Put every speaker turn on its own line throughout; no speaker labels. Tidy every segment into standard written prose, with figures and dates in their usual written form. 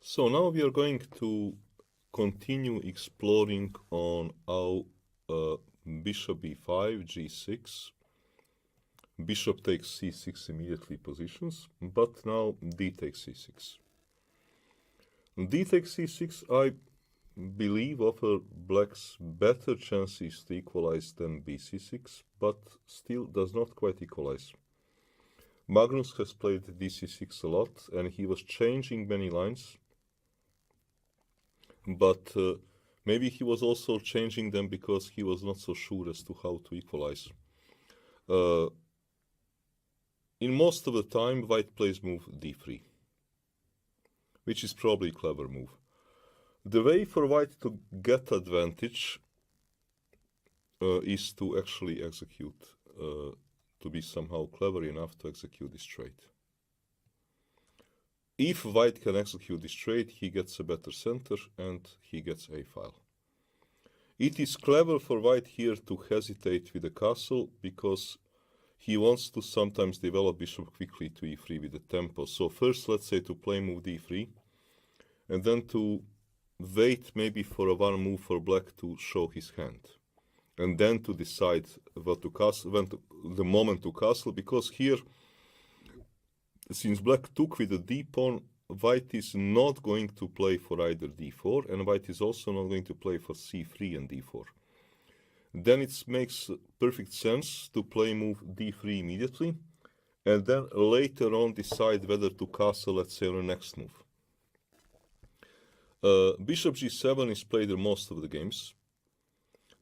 So now we are going to continue exploring on how bishop b5, g6, bishop takes c6 immediately positions, but now d takes c6. D takes c6, I believe, offer blacks better chances to equalize than bc6, but still does not quite equalize. Magnus has played dc6 a lot, and he was changing many lines, but maybe he was also changing them because he was not so sure as to how to equalize. In most of the time, white plays move d3, which is probably a clever move. The way for white to get advantage is to actually execute, to be somehow clever enough to execute this trade. If white can execute this trade, he gets a better center and he gets a file. It is clever for white here to hesitate with the castle because he wants to sometimes develop bishop quickly to e3 with the tempo. So first, let's say to play move d3, and then to wait maybe for a one move for black to show his hand, and then to decide what to castle, the moment to castle, because here, since black took with the d pawn, white is not going to play for either d4, and white is also not going to play for c3 and d4. Then it makes perfect sense to play move d3 immediately, and then later on decide whether to castle, let's say, on the next move. Bishop g7 is played in most of the games.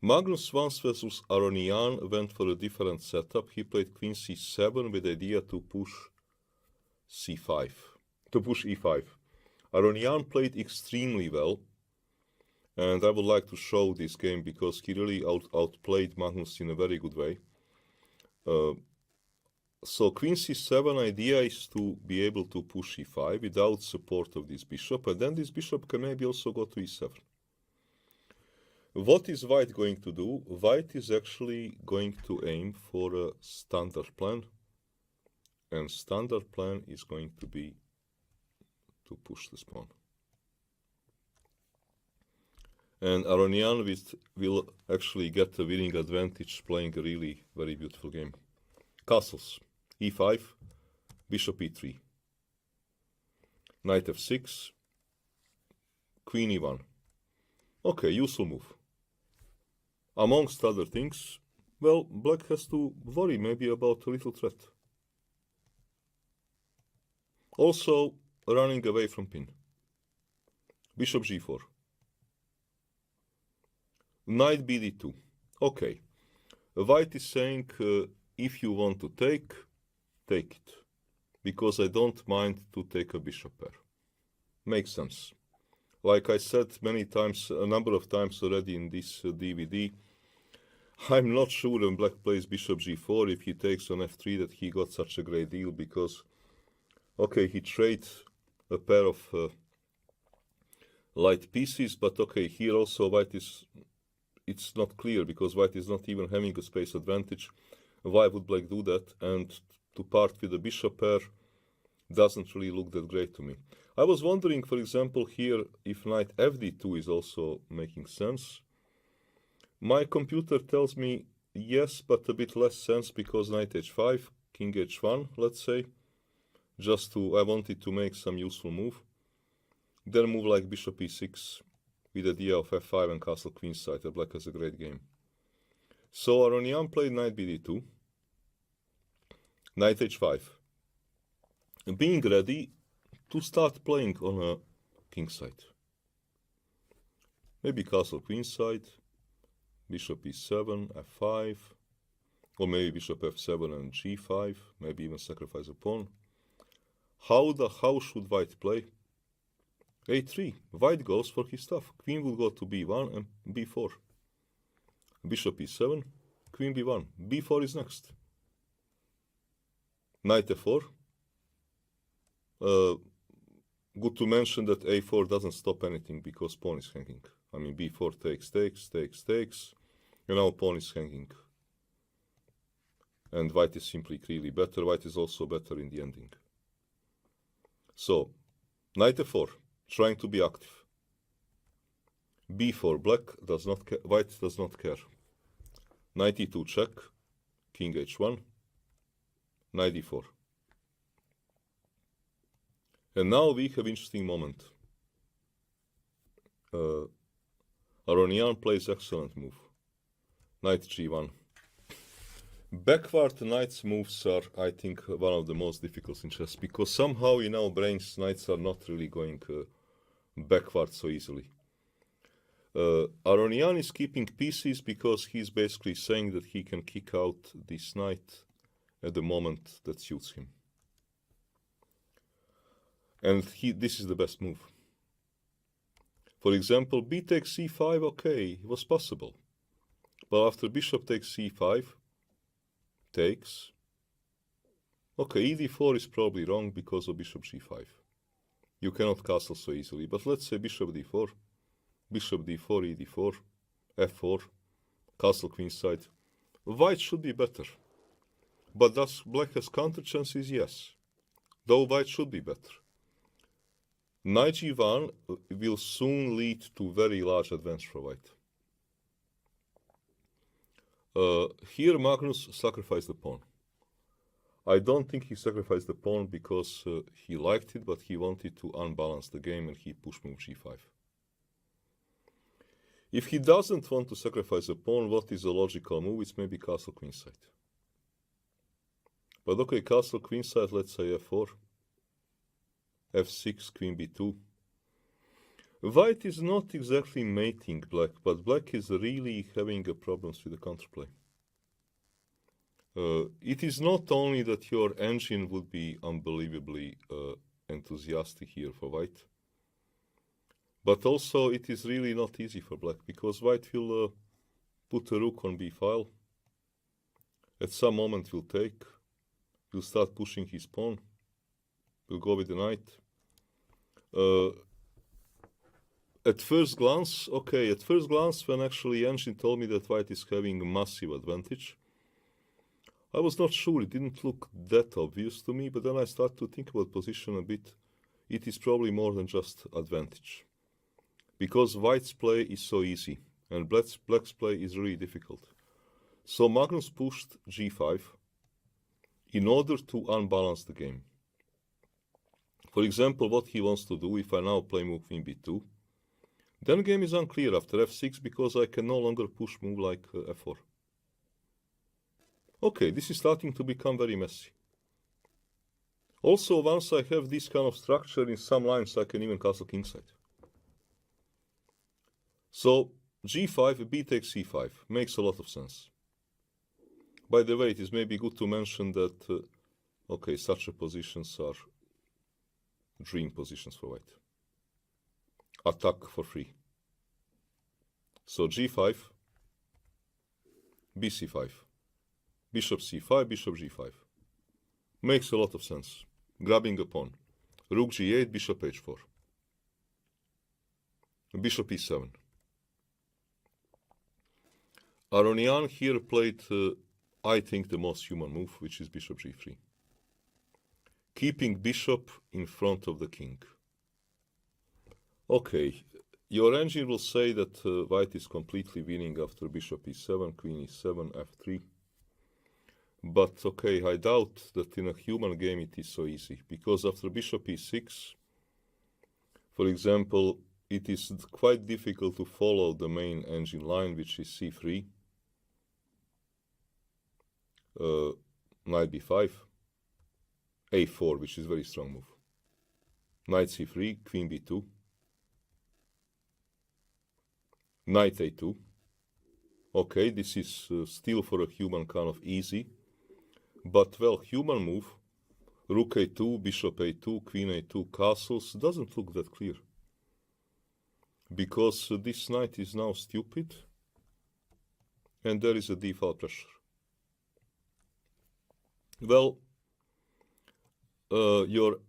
Magnus once versus Aronian went for a different setup. He played queen c7 with the idea to push c5, to push e5. Aronian played extremely well, and I would like to show this game because he really outplayed Magnus in a very good way. So queen c7 idea is to be able to push e5 without support of this bishop, and then this bishop can maybe also go to e7. What is white going to do? White is actually going to aim for a standard plan, and standard plan is going to be to push this pawn. And Aronian will actually get a winning advantage playing a really very beautiful game. Castles. e5, bishop e3, knight f6, queen e1. Okay, useful move. Amongst other things, well, black has to worry maybe about a little threat. Also, running away from pin. Bishop g4. Knight bd2. Okay. White is saying, if you want to take it. Because I don't mind to take a bishop pair. Makes sense. Like I said many times, a number of times already in this DVD, I'm not sure when black plays bishop g4, if he takes on f3, that he got such a great deal, because, okay, he trades a pair of light pieces, but okay, here also white is, it's not clear, because white is not even having a space advantage. Why would black do that? And to part with the bishop pair doesn't really look that great to me. I was wondering, for example, here, if knight fd2 is also making sense. My computer tells me yes, but a bit less sense, because knight h5, king h1, let's say, just to, I wanted to make some useful move. Then move like bishop e6 with the idea of f5 and castle queenside. Black has a great game. So Aronian played knight bd2, knight h5, being ready to start playing on a kingside. Maybe castle queenside, bishop e7, f5, or maybe bishop f7 and g5, maybe even sacrifice a pawn. How should white play? a3, white goes for his stuff. Queen will go to b1 and b4. Bishop e7, queen b1, b4 is next. Knight f4. Good to mention that a4 doesn't stop anything because pawn is hanging. I mean, b4 takes, and now pawn is hanging. And white is simply clearly better. White is also better in the ending. So, knight f4. trying to be active. b4, white does not care. Knight e2 check, king h1, knight d4. And now we have interesting moment. Aronian plays excellent move. Knight g1. Backward knight's moves are, I think, one of the most difficult in chess, because somehow in our brains knights are not really going backward so easily. Aronian is keeping pieces because he's basically saying that he can kick out this knight at the moment that suits him. And this is the best move. For example, b takes c5, okay, it was possible. But after bishop takes c5, takes, okay, ed4 is probably wrong because of bishop g5. You cannot castle so easily, but let's say bishop d4, ed4, f4, castle queenside. White should be better. But does black has counter chances? Yes. Though white should be better. Knight g1 will soon lead to very large advance for white. Here Magnus sacrificed the pawn. I don't think he sacrificed the pawn because he liked it, but he wanted to unbalance the game and he pushed move g5. If he doesn't want to sacrifice a pawn, what is a logical move? It's maybe castle queenside. But okay, castle queenside, let's say f4. f6, queen b2. White is not exactly mating black, but black is really having problems with the counterplay. It is not only that your engine would be unbelievably enthusiastic here for white, but also it is really not easy for black, because white will put a rook on b file. At some moment will take, will start pushing his pawn, will go with the knight. At first glance, when actually engine told me that white is having a massive advantage, I was not sure, it didn't look that obvious to me, but then I started to think about position a bit. It is probably more than just advantage. Because white's play is so easy, and black's play is really difficult. So Magnus pushed g5 in order to unbalance the game. For example, what he wants to do, if I now play move queen b2, then the game is unclear after f6 because I can no longer push move like f4. Okay, this is starting to become very messy. Also, once I have this kind of structure in some lines, I can even castle kingside. So g5, b takes c5, makes a lot of sense. By the way, it is maybe good to mention that, okay, such positions are dream positions for white. Attack for free. So g5, bc5, bishop c5, bishop g5. Makes a lot of sense. Grabbing a pawn. Rook g8, bishop h4. Bishop e7. Aronian here played, I think, the most human move, which is bishop g3. Keeping bishop in front of the king. Okay, your engine will say that white is completely winning after bishop e7, queen e7, f3. But okay, I doubt that in a human game it is so easy, because after bishop e6, for example, it is quite difficult to follow the main engine line, which is c3, knight b5, a4, which is a very strong move, knight c3, queen b2, knight a2. Okay, this is still for a human kind of easy, but well, human move, rook a2, bishop a2, queen a2, castles, doesn't look that clear. Because this knight is now stupid, and there is a d-file pressure. Well, your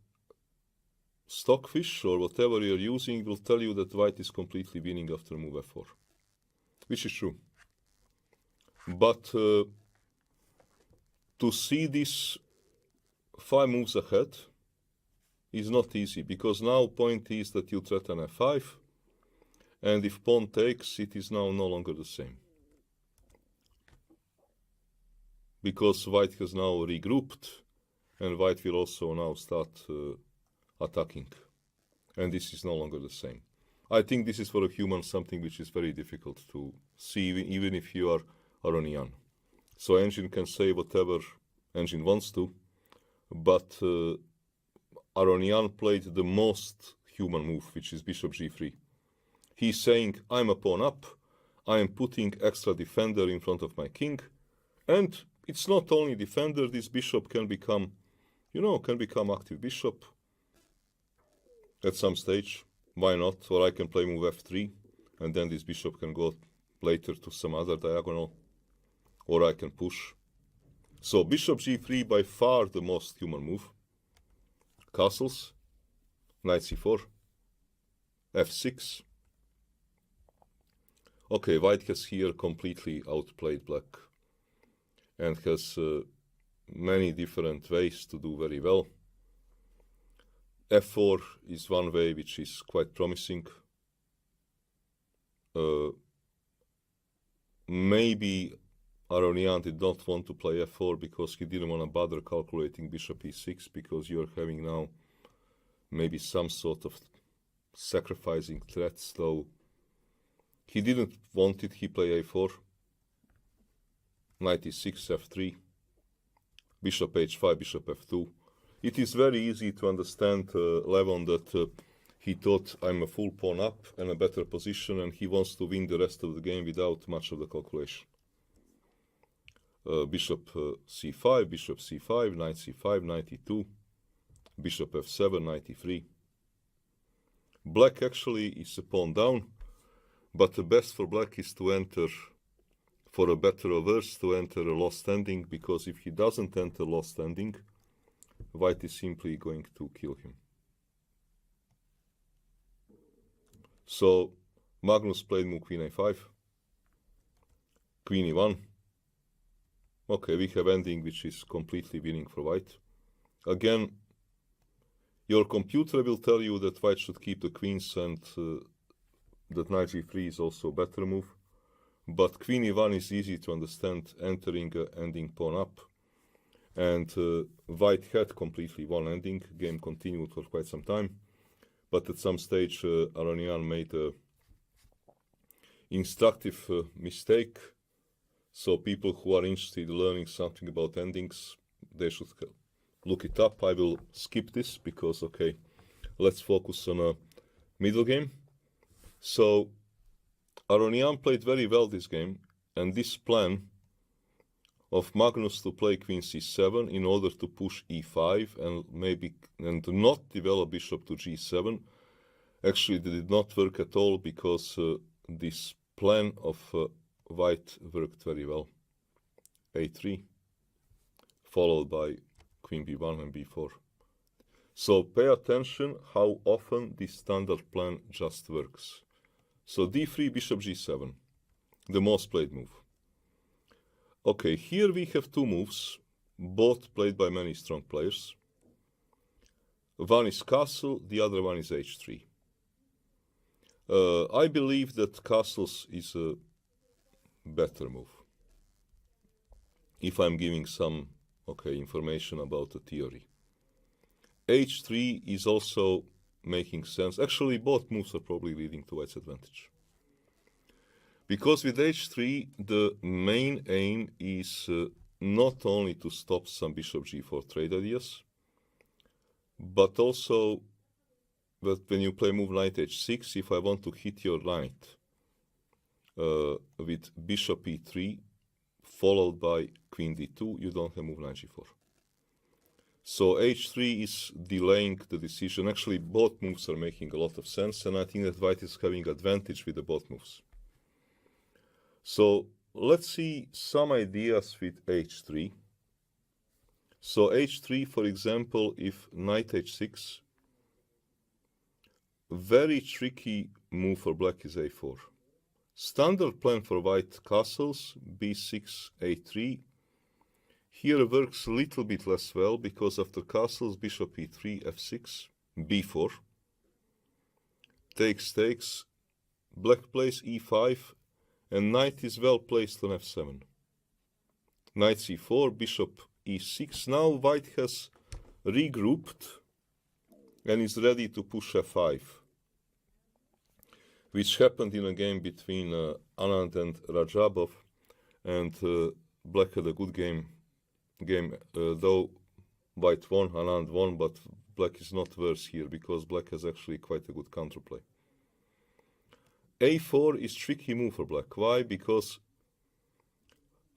stockfish or whatever you're using will tell you that white is completely winning after move f4, which is true. But to see this 5 moves ahead, is not easy, because now point is that you threaten f5, and if pawn takes, it is now no longer the same. Because white has now regrouped, and white will also now start attacking. And this is no longer the same. I think this is for a human something which is very difficult to see, even if you are Aronian. So engine can say whatever engine wants to, but Aronian played the most human move, which is bishop g3. He's saying, I'm a pawn up, I am putting extra defender in front of my king, and it's not only defender, this bishop can become, can become active bishop at some stage. Why not? Or I can play move f3, and then this bishop can go later to some other diagonal, or I can push. So bishop g3, by far the most human move. Castles, knight c4, f6. Okay, white has here completely outplayed black and has many different ways to do very well. f4 is one way which is quite promising. Maybe Aronian did not want to play f4 because he didn't want to bother calculating bishop e6, because you're having now maybe some sort of sacrificing threat. So he didn't want it, he played a4, knight e6, f3, bishop h5, bishop f2. It is very easy to understand Levon that he thought I'm a full pawn up and a better position, and he wants to win the rest of the game without much of the calculation. Bishop c5, bishop c5, knight c5, knight e2, bishop f7, knight e3. Black actually is a pawn down, but the best for black is to enter, for a better or worse, to enter a lost ending, because if he doesn't enter lost ending, white is simply going to kill him. So Magnus played move queen a5, queen e1. Okay, we have ending which is completely winning for white. Again, your computer will tell you that white should keep the queens, and that knight g3 is also a better move. But queen e1 is easy to understand, entering ending pawn up. And white had completely one ending. Game continued for quite some time. But at some stage, Aronian made an instructive mistake. So people who are interested in learning something about endings, they should look it up. I will skip this because, okay, let's focus on a middle game. So Aronian played very well this game, and this plan of Magnus to play queen c7 in order to push e5 and not develop bishop to g7 actually did not work at all, because this plan of white worked very well. a3 followed by queen b1 and b4. So pay attention how often this standard plan just works. So d3, bishop g7, the most played move. Okay, here we have two moves, both played by many strong players. One is castle, the other one is h3. I believe that castles is a better move, if I'm giving some information about the theory. h3 is also making sense. Actually, both moves are probably leading to white's advantage. Because with h3, the main aim is not only to stop some bishop g4 trade ideas, but also that when you play move knight h6, if I want to hit your knight with bishop e3 followed by queen d2, you don't have move knight g4. So h3 is delaying the decision. Actually, both moves are making a lot of sense, and I think that white is having advantage with the both moves. So let's see some ideas with h3. So h3, for example, if knight h6, very tricky move for black is a4. Standard plan for white castles, b6, a3. Here works a little bit less well, because after castles, bishop e3, f6. b4. Takes. Black plays e5, and knight is well placed on f7. Knight c4, bishop e6. Now white has regrouped and is ready to push f5, which happened in a game between Anand and Rajabov, and black had a good game, though white won, Anand won, but black is not worse here because black has actually quite a good counterplay. a4 is tricky move for black. Why? Because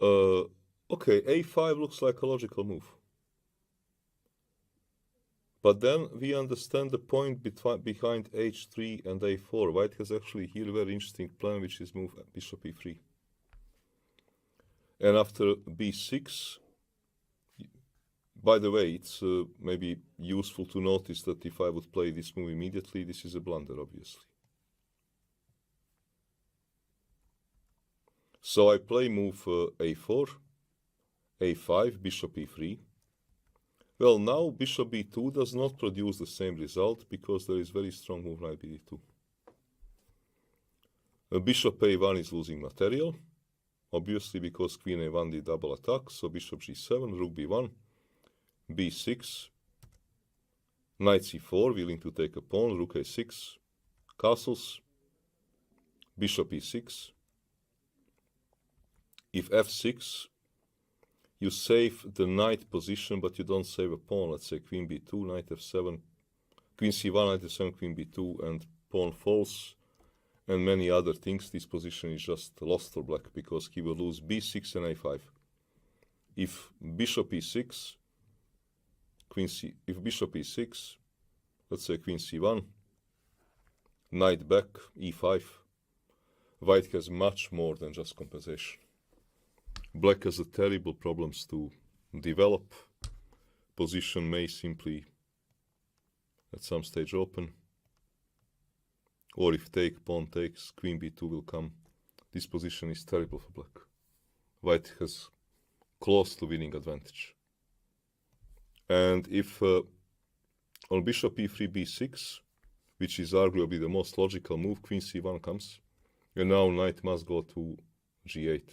okay, a5 looks like a logical move, but then we understand the point behind h3 and a4. White has actually here a very interesting plan, which is move bishop e3. And after b6, by the way, it's maybe useful to notice that if I would play this move immediately, this is a blunder, obviously. So I play move a4, a5, bishop e3. Well, now bishop b2 does not produce the same result because there is very strong move knight b2. Bishop a1 is losing material, obviously because queen a1 did double attack, so bishop g7, rook b1, b6, knight c4, willing to take a pawn, rook a6, castles, bishop e6. If f6, you save the knight position, but you don't save a pawn. Let's say queen b2, knight f7, queen c1, knight f7, queen b2, and pawn falls, and many other things. This position is just lost for black because he will lose b6 and a5. If bishop e6, if bishop e6, let's say queen c1, knight back, e5, white has much more than just compensation. Black has a terrible problems to develop. Position may simply at some stage open. Or if take, pawn takes, queen b2 will come. This position is terrible for black. White has close to winning advantage. And if on bishop e3, b6, which is arguably the most logical move, queen c1 comes. And now knight must go to g8.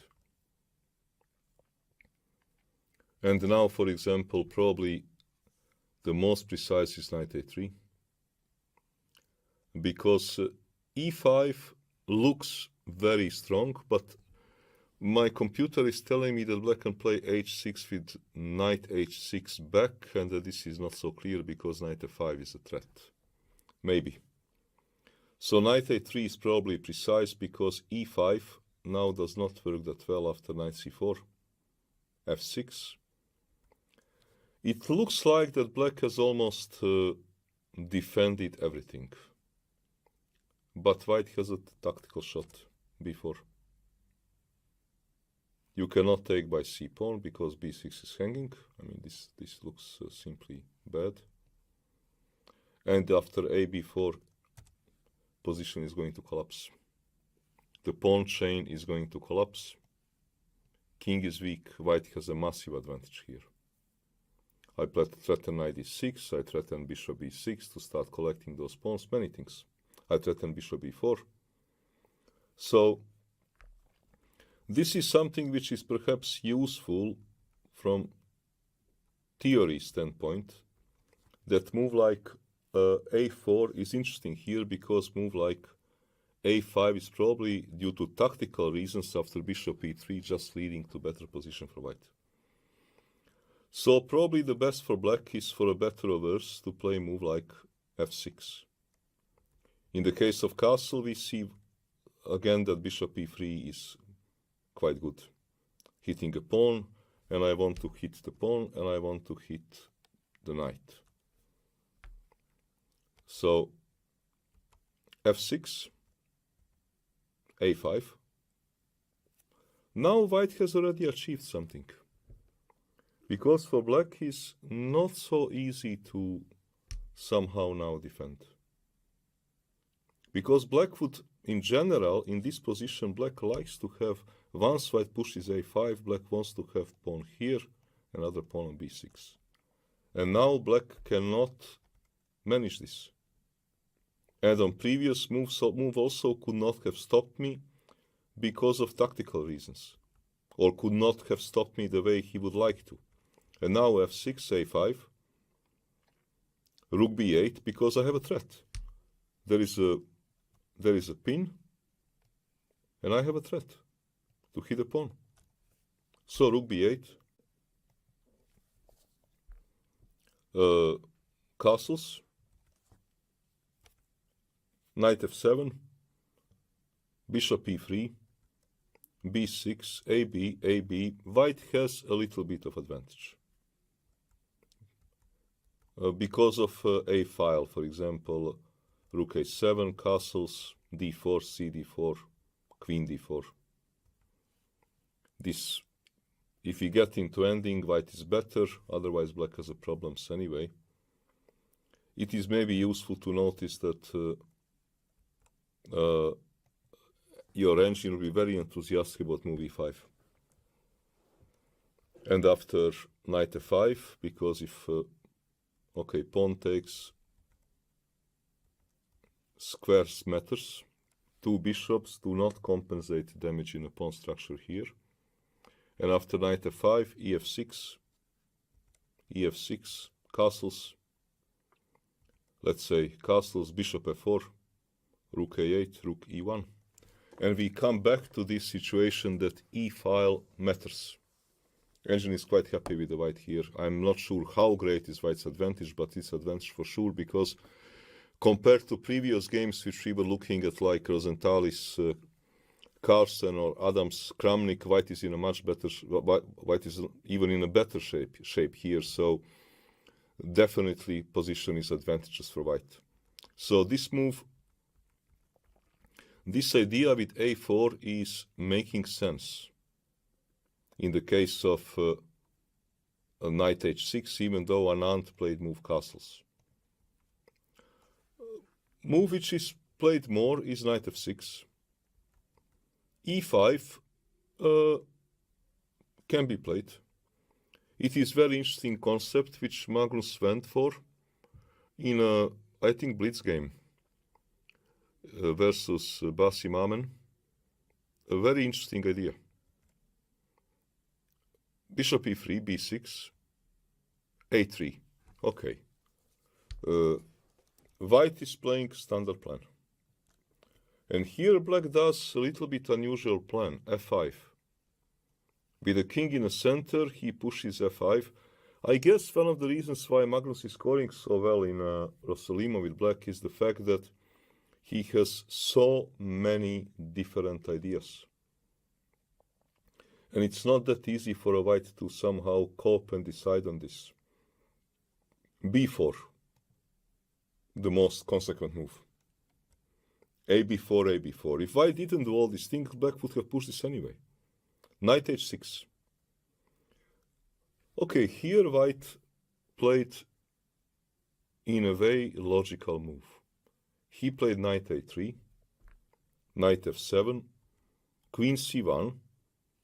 And now, for example, probably the most precise is knight a3. Because e5 looks very strong, but my computer is telling me that black can play h6 with knight h6 back, and that this is not so clear because knight f5 is a threat. Maybe. So knight a3 is probably precise because e5 now does not work that well after knight c4, f6. It looks like that black has almost defended everything. But white has a tactical shot b4. You cannot take by c pawn because b6 is hanging. I mean, this looks simply bad. And after a b4, position is going to collapse. The pawn chain is going to collapse. King is weak. White has a massive advantage here. I threaten knight e6, I threaten bishop e6 to start collecting those pawns, many things. I threaten bishop e4. So this is something which is perhaps useful from theory standpoint, that move like a4 is interesting here because move like a5 is probably due to tactical reasons after bishop e3 just leading to better position for white. So probably the best for black is for a better or worse to play move like f6. In the case of castle, we see again that bishop e3 is quite good. Hitting a pawn, and I want to hit the pawn, and I want to hit the knight. So f6, a5. Now white has already achieved something. Because for black is not so easy to somehow now defend. Because black would, in general, in this position, black likes to have, once white pushes a5, black wants to have pawn here, another pawn on b6. And now black cannot manage this. And on previous move also could not have stopped me because of tactical reasons, or could not have stopped me the way he would like to. And now f6, a5, rook b8, because I have a threat. There is a pin, and I have a threat to hit a pawn. So rook b8, castles, knight f7, bishop e3, b6, ab. White has a little bit of advantage. Because of a file, for example, rook a7, castles, d4, cd4, queen d4. This, if we get into ending, white is better, otherwise black has a problems anyway. It is maybe useful to notice that your engine will be very enthusiastic about move e5. And after knight f5, because if, okay, pawn takes, squares matters. Two bishops do not compensate damage in a pawn structure here. And after knight f5, e6, castles, let's say castles, bishop f4, rook a8, rook e1. And we come back to this situation that e-file matters. Engine is quite happy with the white here. I'm not sure how great is white's advantage, but it's advantage for sure, because compared to previous games which we were looking at, like Rosenthalis, Carlsen or Adams, Kramnik, white is in a much better, white is even in a better shape here. So definitely position is advantageous for white. So this move, this idea with a4 is making sense. In the case of a knight h6, even though Anand played move castles. Move which is played more is knight f6. e5 can be played. It is very interesting concept which Magnus went for in a, I think, blitz game versus Basim Amen. A very interesting idea. Bishop e3, b6, a3. Okay. White is playing standard plan. And here black does a little bit unusual plan, f5. With the king in the center, he pushes f5. I guess one of the reasons why Magnus is scoring so well in Rosalima with black is the fact that he has so many different ideas. And it's not that easy for a white to somehow cope and decide on this. b4, the most consequent move. ab4, ab4. If white didn't do all these things, black would have pushed this anyway. Knight h6. Okay, here white played in a very logical move. He played knight a3, knight f7, queen c1,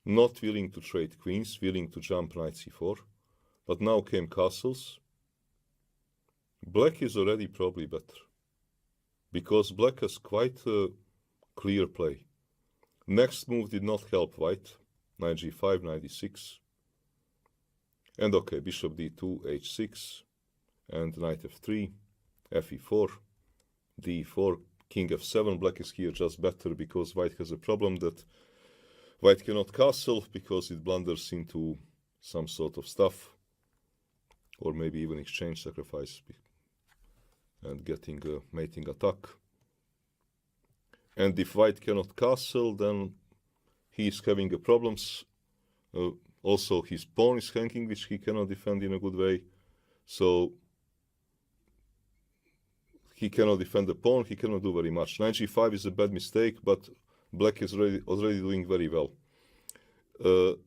not willing to trade queens, willing to jump knight c4, but now came castles. Black is already probably better, because black has quite a clear play. Next move did not help white, knight g5, knight d6, and okay, bishop d2, h6, and knight f3, fe4, d4, king f7. Black is here just better because white has a problem that white cannot castle because it blunders into some sort of stuff, or maybe even exchange sacrifice and getting a mating attack. And if white cannot castle, then he is having a problems. Also, his pawn is hanging, which he cannot defend in a good way. So he cannot defend the pawn, he cannot do very much. Knight g5 is a bad mistake, but black is already doing very well.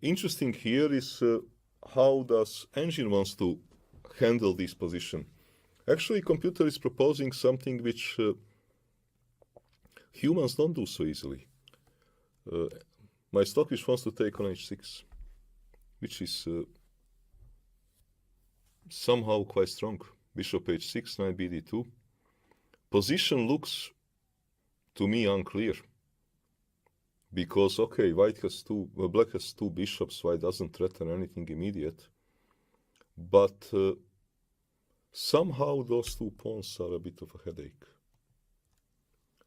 Interesting here is how does engine wants to handle this position. Actually, computer is proposing something which humans don't do so easily. My stockfish wants to take on h6, which is somehow quite strong. bishop h6, knight bd2. Position looks to me unclear. Because, okay, black has two bishops, white doesn't threaten anything immediate. But somehow those two pawns are a bit of a headache.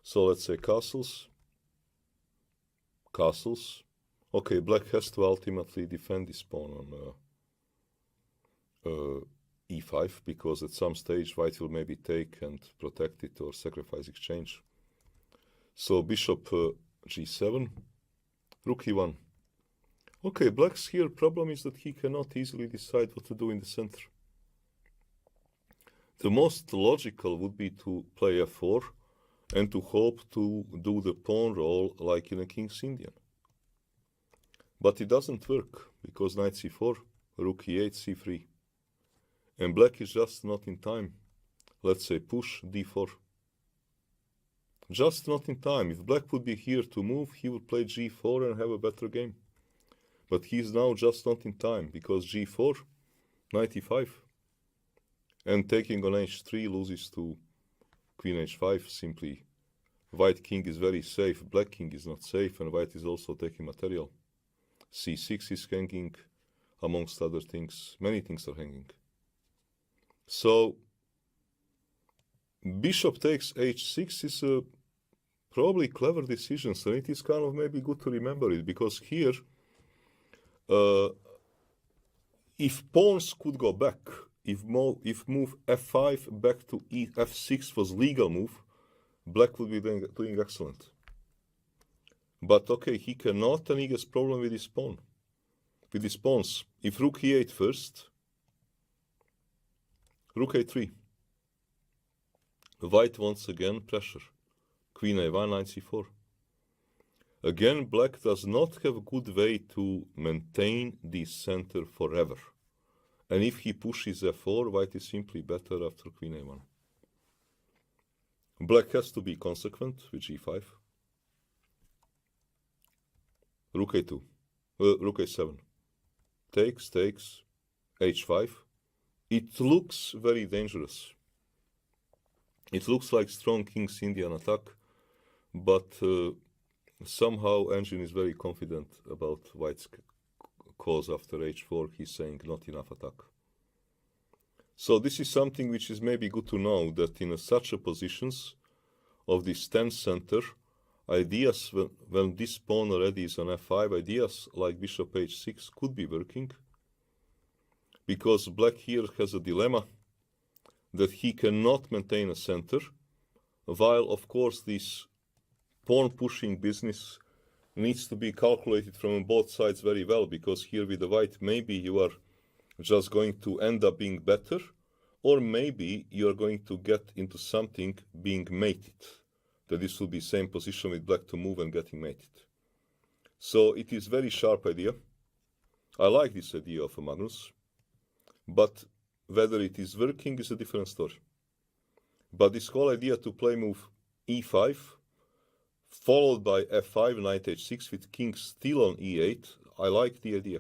So let's say castles. Okay, black has to ultimately defend this pawn on e5, because at some stage white will maybe take and protect it or sacrifice exchange. So bishop g7, rook e1. Okay, black's here problem is that he cannot easily decide what to do in the center. The most logical would be to play f4 and to hope to do the pawn roll like in a King's Indian. But it doesn't work, because knight c4, rook e8, c3. And black is just not in time. Let's say push d4. Just not in time. If black would be here to move, he would play g4 and have a better game. But he is now just not in time, because g4, knight e5. And taking on h3 loses to queen h5. Simply, white king is very safe, black king is not safe, and white is also taking material. c6 is hanging, amongst other things. Many things are hanging. So bishop takes h6 is a probably clever decision, so it is kind of maybe good to remember it, because here, if pawns could go back, if move f5 back to f6 was legal move, black would be doing excellent. But okay, he cannot, and he has problem with his pawn, with his pawns. If rook e8 first, rook a3. White once again pressure. Queen a1, knight c4. Again, black does not have a good way to maintain the center forever. And if he pushes f4, white is simply better after queen a1. Black has to be consequent with g5. Rook a2. Rook a7. Takes, h5. It looks very dangerous. It looks like strong King's Indian attack, but somehow Engine is very confident about white's cause after h4. He's saying not enough attack. So this is something which is maybe good to know, that in such a positions of this 10 center, ideas when this pawn already is on f5, ideas like bishop h6 could be working, because black here has a dilemma that he cannot maintain a center, while of course this pawn pushing business needs to be calculated from both sides very well, because here with the white maybe you are just going to end up being better, or maybe you are going to get into something being mated, that this will be same position with black to move and getting mated. So it is very sharp idea. I like this idea of Magnus, but whether it is working is a different story. But this whole idea to play move e5, followed by f5, knight h6 with king still on e8, I like the idea.